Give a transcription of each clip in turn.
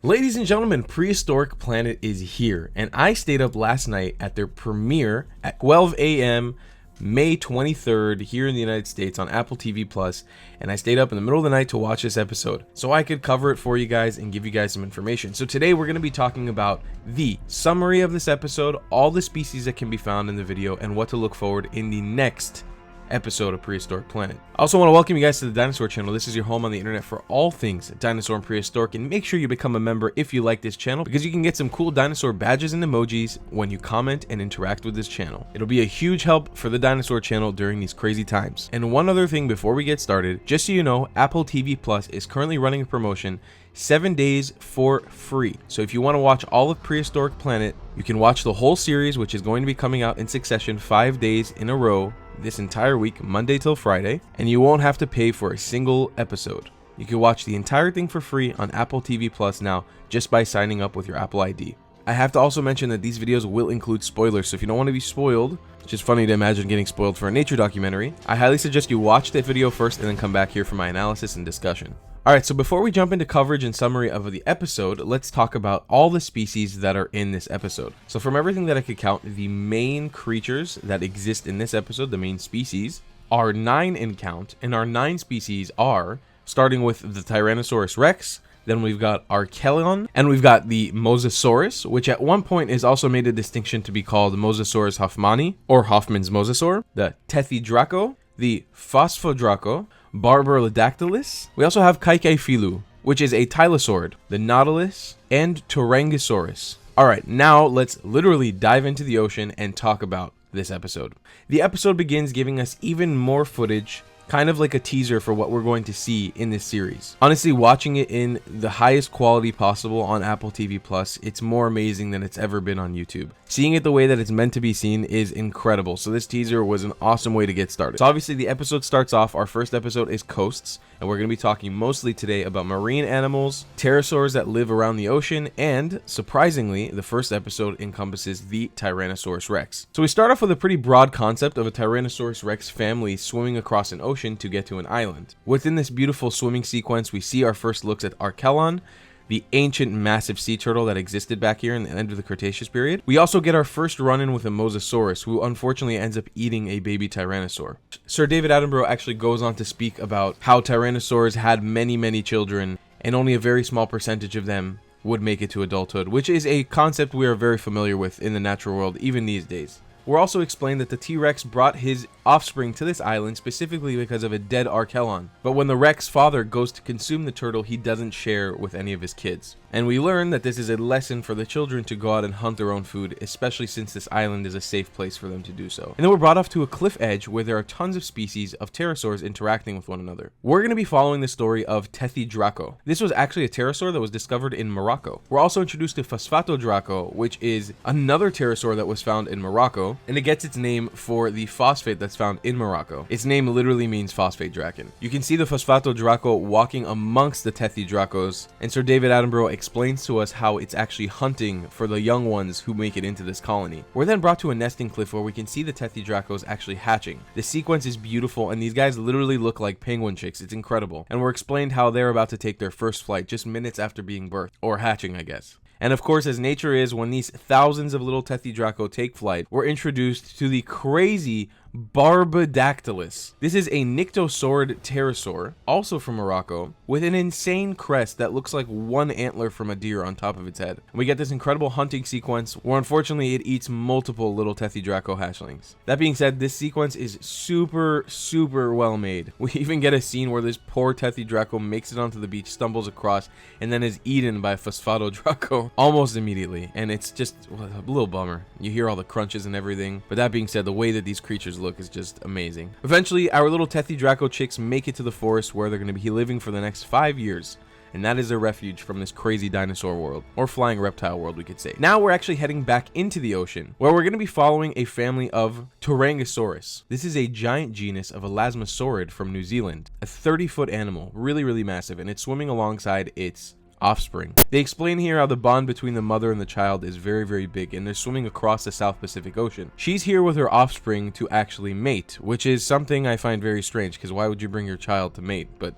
Ladies and gentlemen, Prehistoric Planet is here, and I stayed up last night at their premiere at 12 a.m. May 23rd here in the United States on Apple TV Plus, and I stayed up in the middle of the night to watch this episode so I could cover it for you guys and give you guys some information. So today we're going to be talking about the summary of this episode, all the species that can be found in the video, and what to look forward in the next episode of Prehistoric Planet. I also want to welcome you guys to the Dinosaur channel. This is your home on the internet for all things dinosaur and prehistoric, and make sure you become a member if you like this channel, because you can get some cool dinosaur badges and emojis when you comment and interact with this channel. It'll be a huge help for the Dinosaur channel during these crazy times. And one other thing before we get started, just so you know, Apple TV Plus is currently running a promotion 7 days for free. So if you want to watch all of Prehistoric Planet, you can watch the whole series, which is going to be coming out in succession 5 days in a row this entire week, Monday till Friday, and you won't have to pay for a single episode. You can watch the entire thing for free on Apple TV Plus now just by signing up with your Apple ID. I have to also mention that these videos will include spoilers, so if you don't want to be spoiled, it's just funny to imagine getting spoiled for a nature documentary, I highly suggest you watch the video first and then come back here for my analysis and discussion. Alright, so before we jump into coverage and summary of the episode, let's talk about all the species that are in this episode. So from everything that I could count, the main creatures that exist in this episode, the main species, are 9 in count, and our 9 species are, starting with the Tyrannosaurus Rex, then we've got Archelon, and we've got the Mosasaurus, which at one point is also made a distinction to be called Mosasaurus hoffmanni, or Hoffman's Mosasaur, the Tethydraco, the Phosphodraco, Barbarodactylus. We also have Kaikaifilu, which is a Tylosaurid, the Nautilus, and Turangosaurus. Alright, now let's literally dive into the ocean and talk about this episode. The episode begins giving us even more footage, kind of like a teaser for what we're going to see in this series. Honestly, watching it in the highest quality possible on Apple TV Plus, it's more amazing than it's ever been on YouTube. Seeing it the way that it's meant to be seen is incredible, so this teaser was an awesome way to get started. So obviously the episode starts off, our first episode is Coasts, and we're going to be talking mostly today about marine animals, pterosaurs that live around the ocean, and surprisingly, the first episode encompasses the Tyrannosaurus Rex. So we start off with a pretty broad concept of a Tyrannosaurus Rex family swimming across an ocean to get to an island. Within this beautiful swimming sequence, we see our first looks at Archelon, the ancient massive sea turtle that existed back here in the end of the Cretaceous period. We also get our first run-in with a Mosasaurus, who unfortunately ends up eating a baby Tyrannosaur. Sir David Attenborough actually goes on to speak about how Tyrannosaurs had many children, and only a very small percentage of them would make it to adulthood, which is a concept we are very familiar with in the natural world even these days. We're also explained that the T-Rex brought his offspring to this island specifically because of a dead Archelon, but when the Rex father goes to consume the turtle, he doesn't share with any of his kids. And we learn that this is a lesson for the children to go out and hunt their own food, especially since this island is a safe place for them to do so. And then we're brought off to a cliff edge where there are tons of species of pterosaurs interacting with one another. We're going to be following the story of Tethydraco. This was actually a pterosaur that was discovered in Morocco. We're also introduced to Phosphodraco, which is another pterosaur that was found in Morocco, and it gets its name for the phosphate that's found in Morocco. Its name literally means phosphate draken. You can see the Phosphodraco walking amongst the Tethydracos, and Sir David Attenborough explains to us how it's actually hunting for the young ones who make it into this colony. We're then brought to a nesting cliff where we can see the Tethydracos actually hatching. The sequence is beautiful, and these guys literally look like penguin chicks. It's incredible. And we're explained how they're about to take their first flight just minutes after being birthed, or hatching, I guess. And of course, as nature is, when these thousands of little Tethydraco take flight, we're introduced to the crazy Barbarodactylus. This is a nyctosaurid pterosaur, also from Morocco, with an insane crest that looks like one antler from a deer on top of its head. And we get this incredible hunting sequence where unfortunately it eats multiple little Tethydraco hatchlings. That being said, this sequence is super well made. We even get a scene where this poor Tethydraco makes it onto the beach, stumbles across, and then is eaten by Phosphodraco almost immediately. And it's just a little bummer. You hear all the crunches and everything. But that being said, the way that these creatures look is just amazing. Eventually, our little Tethydraco chicks make it to the forest where they're going to be living for the next 5 years, and that is their refuge from this crazy dinosaur world, or flying reptile world, we could say. Now we're actually heading back into the ocean, where we're going to be following a family of Turangosaurus. This is a giant genus of Elasmosaurid from New Zealand, a 30-foot animal, really massive, and it's swimming alongside its offspring. They explain here how the bond between the mother and the child is very big, and they're swimming across the South Pacific Ocean. She's here with her offspring to actually mate, which is something I find very strange, because why would you bring your child to mate? But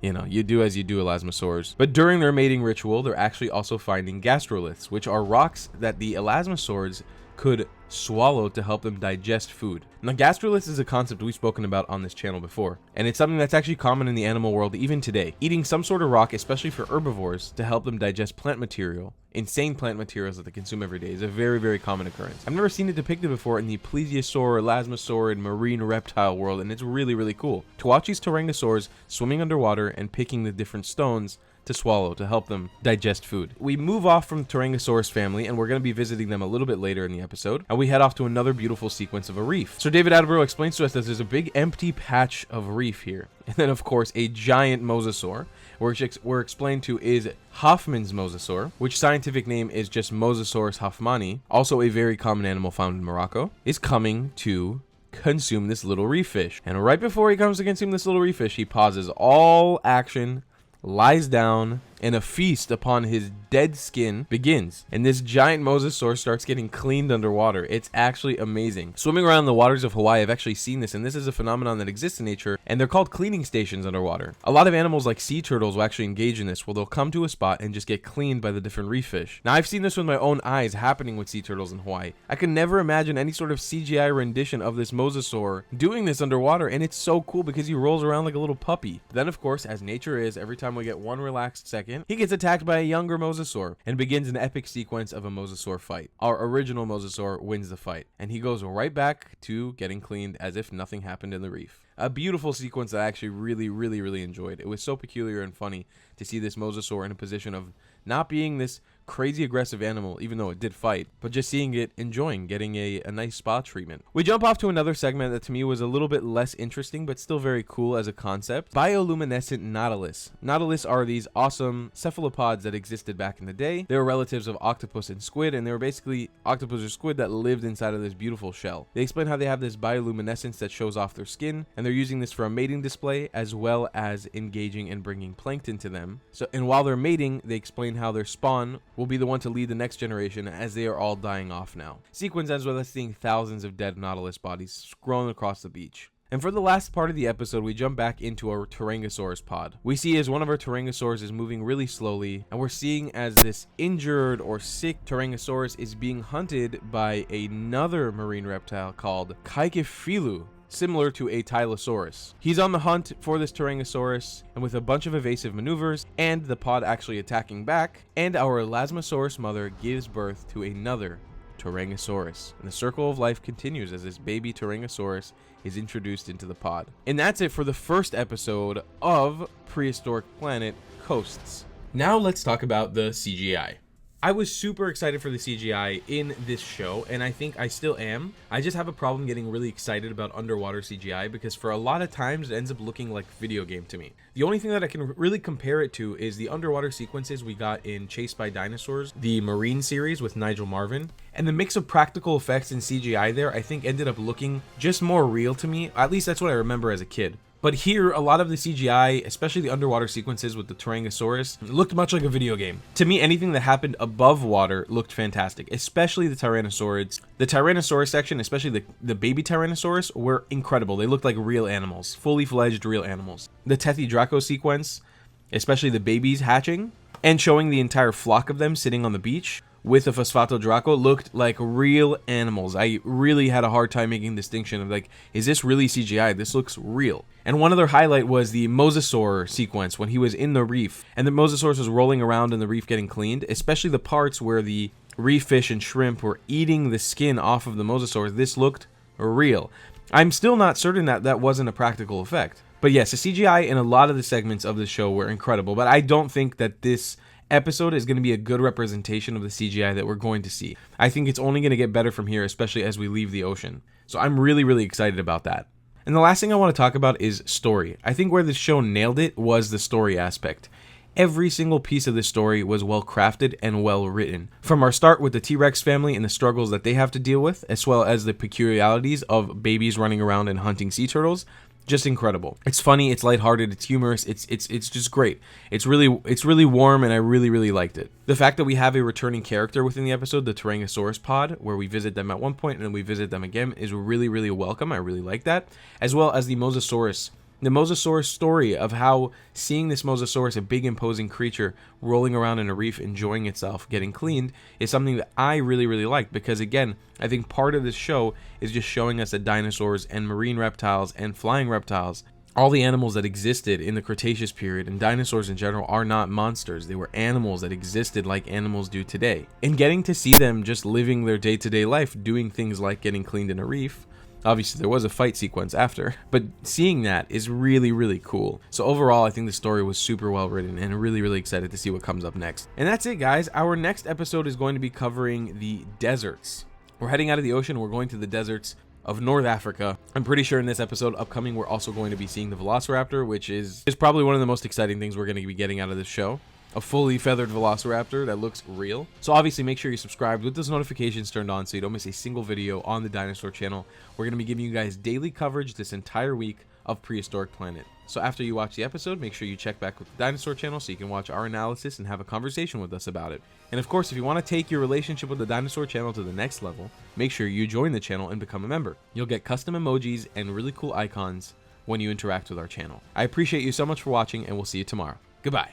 you know, you do as you do, Elasmosaurs. But during their mating ritual, they're actually also finding gastroliths, which are rocks that the Elasmosaurs could swallow to help them digest food. Now, gastroliths is a concept we've spoken about on this channel before, and it's something that's actually common in the animal world even today. Eating some sort of rock, especially for herbivores, to help them digest plant material, insane plant materials that they consume every day, is a very, very common occurrence. I've never seen it depicted before in the Plesiosaur, Elasmosaurid, marine reptile world, and it's really, really cool to watch these Pterosaurs swimming underwater and picking the different stones to swallow to help them digest food. We move off from the Pterosaurs family, and we're going to be visiting them a little bit later in the episode, and we head off to another beautiful sequence of a reef. So David Attenborough explains to us that there's a big empty patch of reef here, and then of course a giant mosasaur, which we're explained to is Hoffman's mosasaur, which scientific name is just Mosasaurus hoffmanni, also a very common animal found in Morocco, is coming to consume this little reef fish. And right before he comes to consume this little reef fish, he pauses all action, lies down, and a feast upon his dead skin begins. And this giant mosasaur starts getting cleaned underwater. It's actually amazing. Swimming around the waters of Hawaii, I've actually seen this, and this is a phenomenon that exists in nature, and they're called cleaning stations underwater. A lot of animals like sea turtles will actually engage in this, where they'll come to a spot and just get cleaned by the different reef fish. Now, I've seen this with my own eyes happening with sea turtles in Hawaii. I could never imagine any sort of CGI rendition of this mosasaur doing this underwater, and it's so cool because he rolls around like a little puppy. Then, of course, as nature is, every time we get one relaxed second, he gets attacked by a younger mosasaur and begins an epic sequence of a mosasaur fight. Our original mosasaur wins the fight, and he goes right back to getting cleaned as if nothing happened in the reef. A beautiful sequence that I actually really enjoyed. It was so peculiar and funny to see this mosasaur in a position of not being this crazy aggressive animal, even though it did fight, but just seeing it enjoying getting a nice spa treatment. We jump off to another segment that to me was a little bit less interesting, but still very cool as a concept. Bioluminescent nautilus. Nautilus are these awesome cephalopods that existed back in the day. They were relatives of octopus and squid, and they were basically octopus or squid that lived inside of this beautiful shell. They explain how they have this bioluminescence that shows off their skin, and they're using this for a mating display as well as engaging and bringing plankton to them. And while they're mating, they explain how their spawn will be the one to lead the next generation, as they are all dying off now. Sequence ends with us seeing thousands of dead nautilus bodies scrolling across the beach. And for the last part of the episode, we jump back into our Pterosaurs pod. We see as one of our Pterosaurs is moving really slowly, and we're seeing as this injured or sick Pterosaurus is being hunted by another marine reptile called Kaikiphilu, similar to a Tylosaurus. He's on the hunt for this Pterosaurus, and with a bunch of evasive maneuvers, and the pod actually attacking back, and our Elasmosaurus mother gives birth to another Pterosaurus. And the circle of life continues as this baby Pterosaurus is introduced into the pod. And that's it for the first episode of Prehistoric Planet COASTS. Now let's talk about the CGI. I was super excited for the CGI in this show, and I think I still am. I just have a problem getting really excited about underwater CGI because for a lot of times it ends up looking like video game to me. The only thing that I can really compare it to is the underwater sequences we got in Chased by Dinosaurs, the Marine series with Nigel Marven. And the mix of practical effects and CGI there, I think ended up looking just more real to me. At least that's what I remember as a kid. But here, a lot of the CGI, especially the underwater sequences with the Tyrannosaurus, looked much like a video game. To me, anything that happened above water looked fantastic, especially the Tyrannosaurids. The Tyrannosaurus section, especially the baby Tyrannosaurus, were incredible. They looked like real animals, fully fledged real animals. The Tethi-Draco sequence, especially the babies hatching, and showing the entire flock of them sitting on the beach with the Phosphato Draco looked like real animals. I really had a hard time making distinction of like, is this really CGI? This looks real. And one other highlight was the Mosasaur sequence when he was in the reef and the Mosasaurus was rolling around in the reef getting cleaned, especially the parts where the reef fish and shrimp were eating the skin off of the Mosasaurs. This looked real. I'm still not certain that that wasn't a practical effect. But yes, the CGI in a lot of the segments of the show were incredible, but I don't think that this episode is going to be a good representation of the CGI that we're going to see. I think it's only going to get better from here, especially as we leave the ocean. So I'm really excited about that. And the last thing I want to talk about is story. I think where this show nailed it was the story aspect. Every single piece of this story was well crafted and well written. From our start with the T-Rex family and the struggles that they have to deal with, as well as the peculiarities of babies running around and hunting sea turtles, just incredible. It's funny, it's lighthearted, it's humorous, it's just great. It's really warm, and I really liked it. The fact that we have a returning character within the episode, the Tyrannosaurus pod, where we visit them at one point and then we visit them again, is really welcome. I really like that. As well as the Mosasaurus The Mosasaur story of how seeing this Mosasaurus, a big imposing creature, rolling around in a reef, enjoying itself, getting cleaned, is something that I really, really like, because again, I think part of this show is just showing us that dinosaurs and marine reptiles and flying reptiles, all the animals that existed in the Cretaceous period, and dinosaurs in general, are not monsters. They were animals that existed like animals do today. And getting to see them just living their day-to-day life, doing things like getting cleaned in a reef. Obviously, there was a fight sequence after, but seeing that is really, really cool. So overall, I think the story was super well written, and really, really excited to see what comes up next. And that's it, guys. Our next episode is going to be covering the deserts. We're heading out of the ocean. We're going to the deserts of North Africa. I'm pretty sure in this episode upcoming, we're also going to be seeing the Velociraptor, which is probably one of the most exciting things we're going to be getting out of this show. A fully feathered Velociraptor that looks real. So obviously make sure you're subscribed with those notifications turned on so you don't miss a single video on the Dinosaur channel. We're going to be giving you guys daily coverage this entire week of Prehistoric Planet. So after you watch the episode, make sure you check back with the Dinosaur channel so you can watch our analysis and have a conversation with us about it. And of course, if you want to take your relationship with the Dinosaur channel to the next level, make sure you join the channel and become a member. You'll get custom emojis and really cool icons when you interact with our channel. I appreciate you so much for watching, and we'll see you tomorrow. Goodbye.